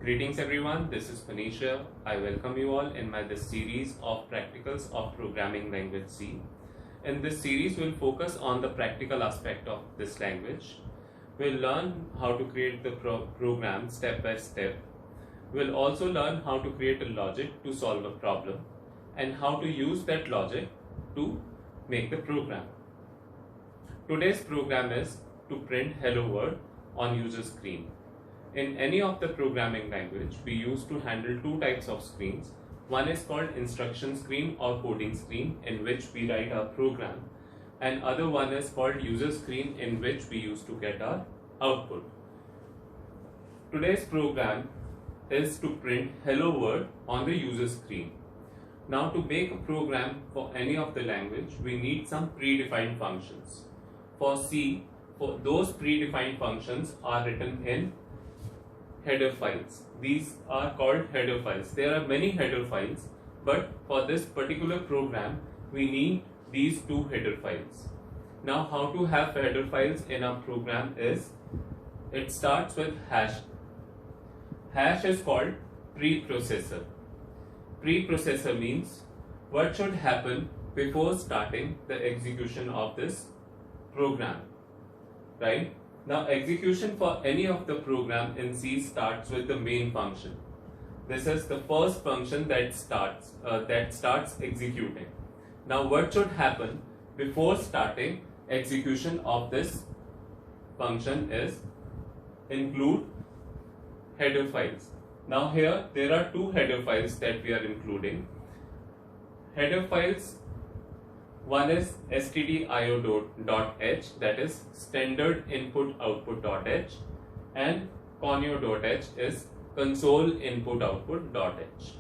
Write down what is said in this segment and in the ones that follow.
Greetings everyone, this is Manish. I welcome you all in this series of practicals of Programming Language C. In this series, we'll focus on the practical aspect of this language. We'll learn how to create the program step by step. We'll also learn how to create a logic to solve a problem and how to use that logic to make the program. Today's program is to print hello world on user screen. In any of the programming language, we use to handle two types of screens. One is called instruction screen or coding screen, in which we write our program, and other one is called user screen, in which we use to get our output. Today's program is to print hello world on the user screen. Now, to make a program for any of the language, we need some predefined functions. For C, those predefined functions are written in header files. These are called header files. There are many header files, but for this particular program, we need these two header files. Now, how to have header files in our program is, it starts with hash. Hash is called preprocessor. Preprocessor means what should happen before starting the execution of this program, right? Now, execution for any of the program in C starts with the main function. This is the first function that starts executing. Now, what should happen before starting execution of this function is include header files. Now, here there are two header files that we are including. Header files, one is stdio.h, that is standard input output.h, and conio.h is console input output.h.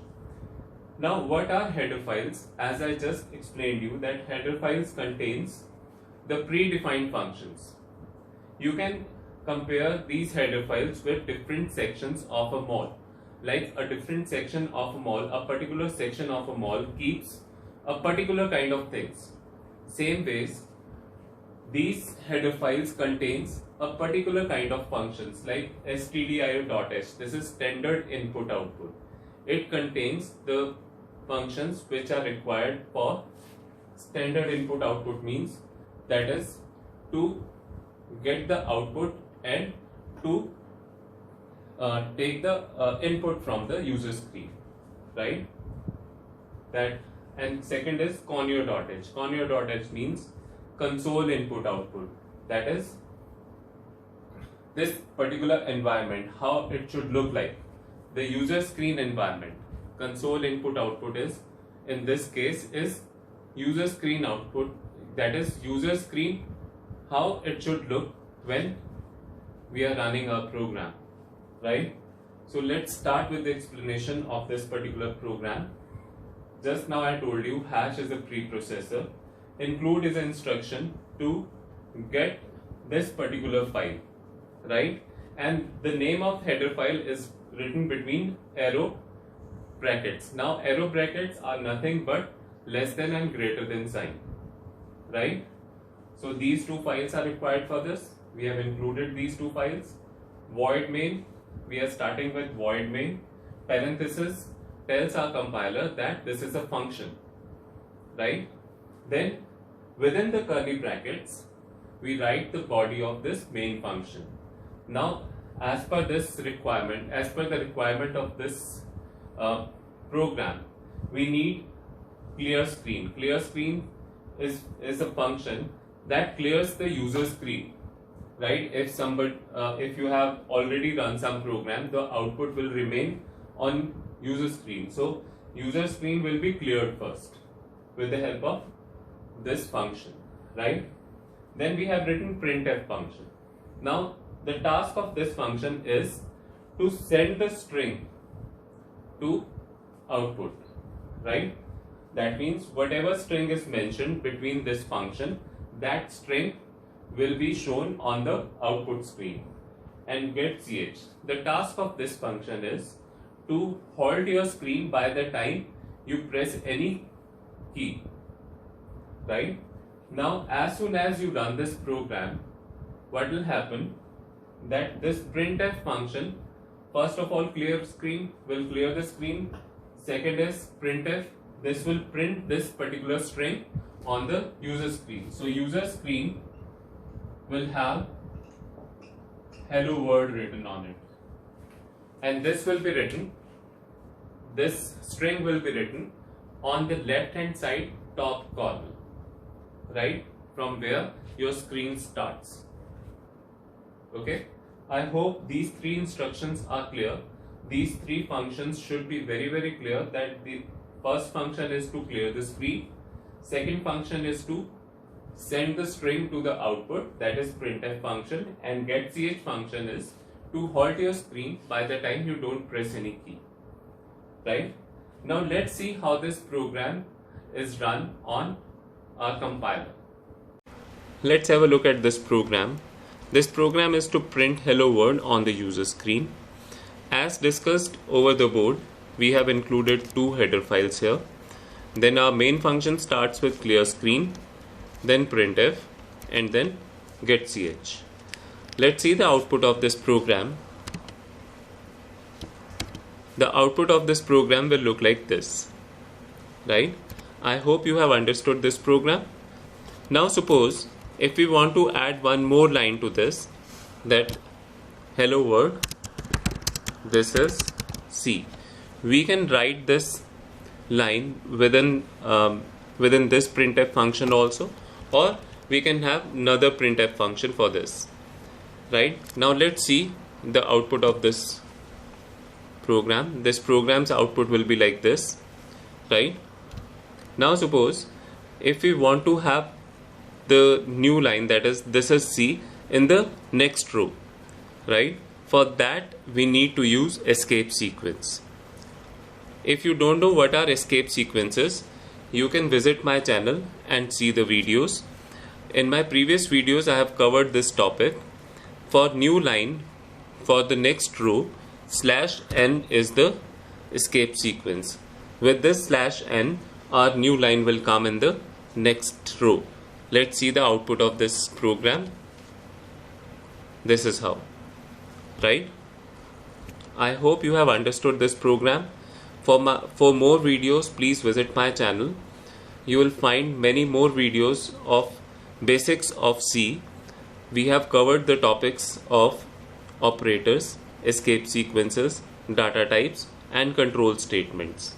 Now, what are header files? As I just explained you, that header files contains the predefined functions. You can compare these header files with different sections of a mall. Like a different section of a mall, a particular section of a mall keeps a particular kind of things. Same ways, these header files contains a particular kind of functions like stdio.h. This is standard input output. It contains the functions which are required for standard input output, means that is to get the output and to take the input from the user screen, right? And second is conio.h. Conio.h means console input output. That is this particular environment, how it should look like. The user screen environment. Console input output is, in this case, is user screen output. That is user screen, how it should look when we are running our program, right? So let's start with the explanation of this particular program. Just now I told you hash is a preprocessor, include is an instruction to get this particular file, right? And the name of header file is written between arrow brackets. Now, arrow brackets are nothing but less than and greater than sign, right? So these two files are required for this. We have included these two files. Void main, we are starting with void main. Parenthesis tells our compiler that this is a function, right? Then within the curly brackets, we write the body of this main function. Now, as per this requirement, as per the requirement of this program, we need clear screen. Clear screen is a function that clears the user screen, right? If you have already run some program, the output will remain on user screen. So user screen will be cleared first with the help of this function, right? Then we have written printf function. Now, the task of this function is to send the string to output, right? That means whatever string is mentioned between this function, that string will be shown on the output screen and get ch. The task of this function is to hold your screen by the time you press any key, right? Now, as soon as you run this program, what will happen? That this printf function First of all, clear screen will clear the screen. Second is printf. This will print this particular string on the user screen. So user screen will have hello world written on it, and this will be written, this string will be written on the left hand side top corner, right from where your screen starts. Okay, I hope these three instructions are clear. These three functions should be very clear, that the first function is to clear the screen, second function is to send the string to the output, that is printf function, and getCH function is to halt your screen by the time you don't press any key. Right? Now let's see how this program is run on our compiler. Let's have a look at this program. This program is to print hello world on the user screen. As discussed over the board, we have included two header files here. Then our main function starts with clear screen, then printf, and then getCH. Let's see the output of this program. The output of this program will look like this, right? I hope you have understood this program. Now suppose if we want to add one more line to this, that hello world, this is C. We can write this line within this printf function also, or we can have another printf function for this. Right? Now let's see the output of this program. This program's output will be like this. Right? Now suppose if we want to have the new line, that is this is C, in the next row, right? For that we need to use escape sequence. If you don't know what are escape sequences, you can visit my channel and see the videos. In my previous videos I have covered this topic. For new line, for the next row, /n is the escape sequence. With this /n, our new line will come in the next row. Let's see the output of this program. This is how, right? I hope you have understood this program. For more videos, please visit my channel. You will find many more videos of basics of C. We have covered the topics of operators, escape sequences, data types, and control statements.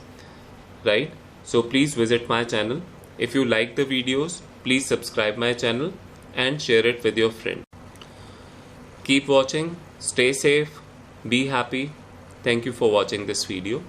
Right? So please visit my channel. If you like the videos, please subscribe my channel and share it with your friends. Keep watching, stay safe, be happy. Thank you for watching this video.